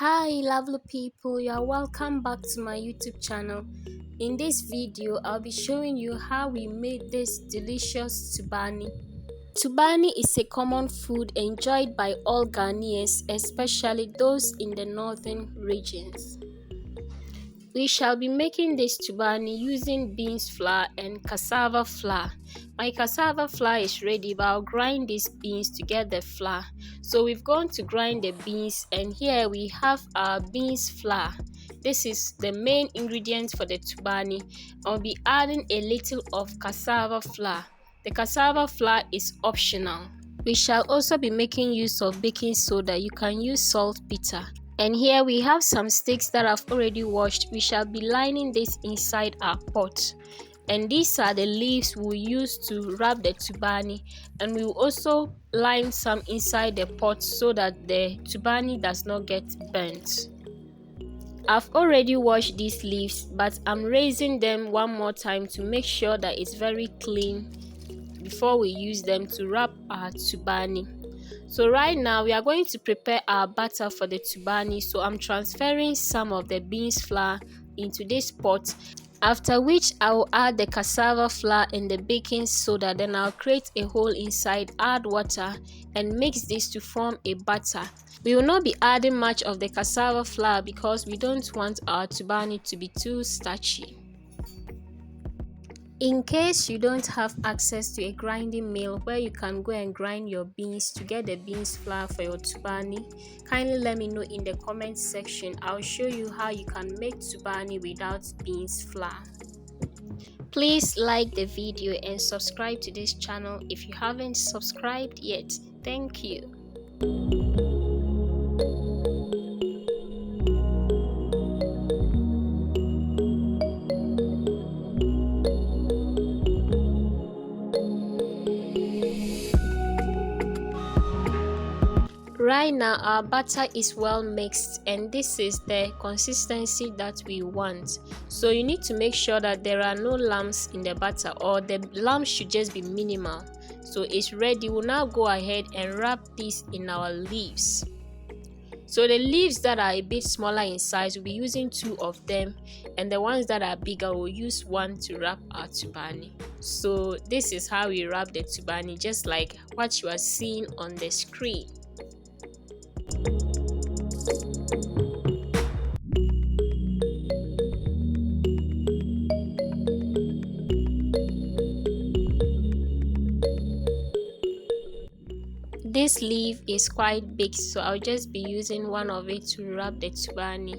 Hi lovely people, you are welcome back to my YouTube channel. In this video I'll be showing you how we made this delicious tubani. Tubani is a common food enjoyed by all Ghanaians, especially those in the northern regions. We shall be making this tubani using beans flour and cassava flour. My cassava flour is ready, but I'll grind these beans to get the flour. So we've gone to grind the beans, and here we have our beans flour. This is the main ingredient for the tubani. I'll be adding a little of cassava flour. The cassava flour is optional. We shall also be making use of baking soda. You can use saltpeter. And here we have some sticks that I've already washed. We shall be lining this inside our pot. And these are the leaves we'll use to wrap the tubani. And we will also line some inside the pot so that the tubani does not get burnt. I've already washed these leaves, but I'm raising them one more time to make sure that it's very clean before we use them to wrap our tubani. So right now we are going to prepare our batter for the tubani. So I'm transferring some of the beans flour into this pot, after which I will add the cassava flour and the baking soda. Then I'll create a hole inside, add water and mix this to form a batter. We will not be adding much of the cassava flour because we don't want our tubani to be too starchy. In case you don't have access to a grinding mill where you can go and grind your beans to get the beans flour for your tubani, kindly let me know in the comment section. I'll show you how you can make tubani without beans flour. Please like the video and subscribe to this channel if you haven't subscribed yet. Thank you. Right now our batter is well mixed, and this is the consistency that we want. So you need to make sure that there are no lumps in the batter, or the lumps should just be minimal. So it's ready. We'll now go ahead and wrap this in our leaves. So the leaves that are a bit smaller in size, we'll be using 2 of them, and the ones that are bigger we'll use 1 to wrap our tubani. So this is how we wrap the tubani, just like what you are seeing on the screen. This leaf is quite big, so I'll just be using one of it to wrap the tubani.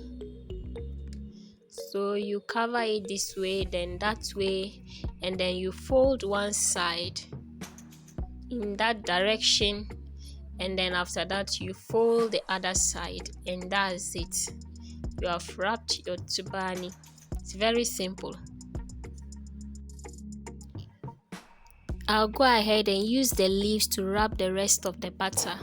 So you cover it this way, then that way, and then you fold one side in that direction, and then after that you fold the other side, and that's it. You have wrapped your tubani. It's very simple. I'll go ahead and use the leaves to wrap the rest of the batter.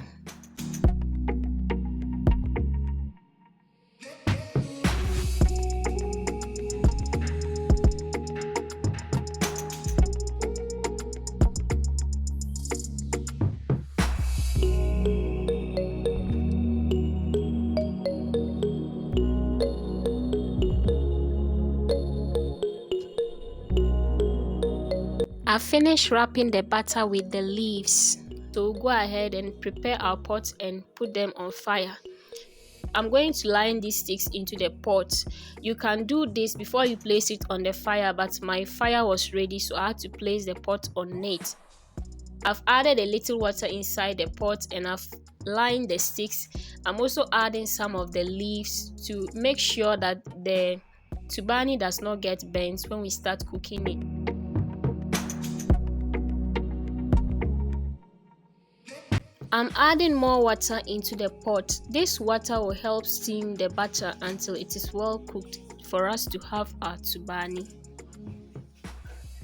I've finished wrapping the batter with the leaves. So we'll go ahead and prepare our pot and put them on fire. I'm going to line these sticks into the pot. You can do this before you place it on the fire, but my fire was ready, so I had to place the pot on it. I've added a little water inside the pot and I've lined the sticks. I'm also adding some of the leaves to make sure that the tubani does not get burnt when we start cooking it. I'm adding more water into the pot. This water will help steam the batter until it is well cooked for us to have our tubani.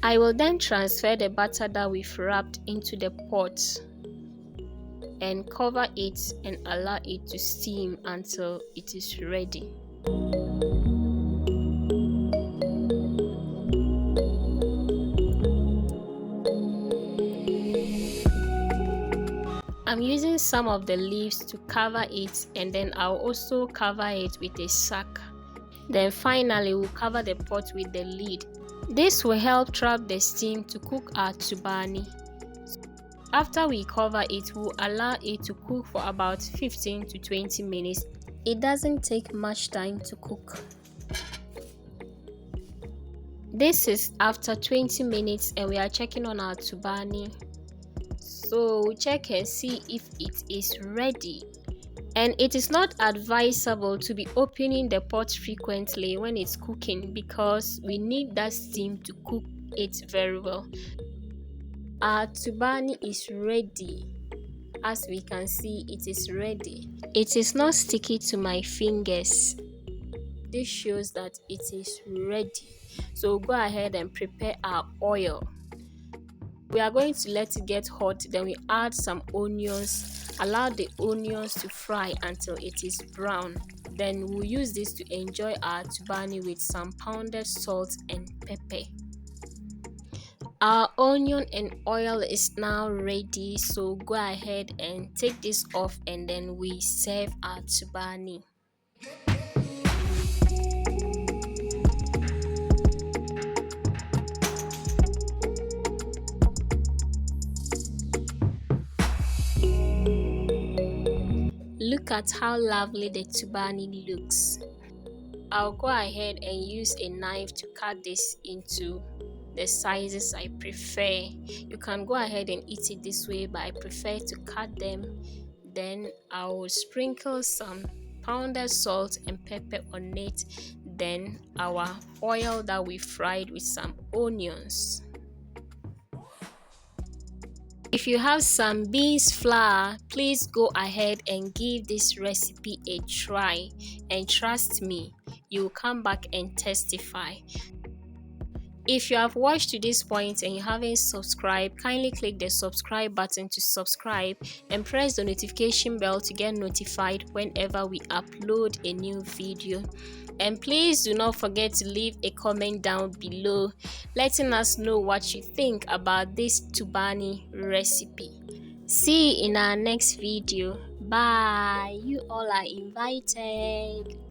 I will then transfer the batter that we've wrapped into the pot and cover it and allow it to steam until it is ready. I'm using some of the leaves to cover it, and then I'll also cover it with a sack. Then finally we'll cover the pot with the lid. This will help trap the steam to cook our tubani. After we cover it, we'll allow it to cook for about 15 to 20 minutes. It doesn't take much time to cook. This is after 20 minutes and we are checking on our tubani. So check and see if it is ready. And it is not advisable to be opening the pot frequently when it's cooking because we need that steam to cook it very well. Our tubani is ready. As we can see, it is ready. It is not sticky to my fingers. This shows that it is ready. So go ahead and prepare our oil. We are going to let it get hot, then we add some onions. Allow the onions to fry until it is brown. Then we'll use this to enjoy our tubani with some pounded salt and pepper. Our onion and oil is now ready, so go ahead and take this off and then we serve our tubani. Look at how lovely the tubani looks. I'll go ahead and use a knife to cut this into the sizes I prefer. You can go ahead and eat it this way, but I prefer to cut them. Then I will sprinkle some pounded salt and pepper on it. Then our oil that we fried with some onions. If you have some beans flour, please go ahead and give this recipe a try, and trust me, you'll come back and testify. If you have watched to this point and you haven't subscribed, kindly click the subscribe button to subscribe and press the notification bell to get notified whenever we upload a new video. And please do not forget to leave a comment down below letting us know what you think about this tubani recipe. See you in our next video. Bye. You all are invited.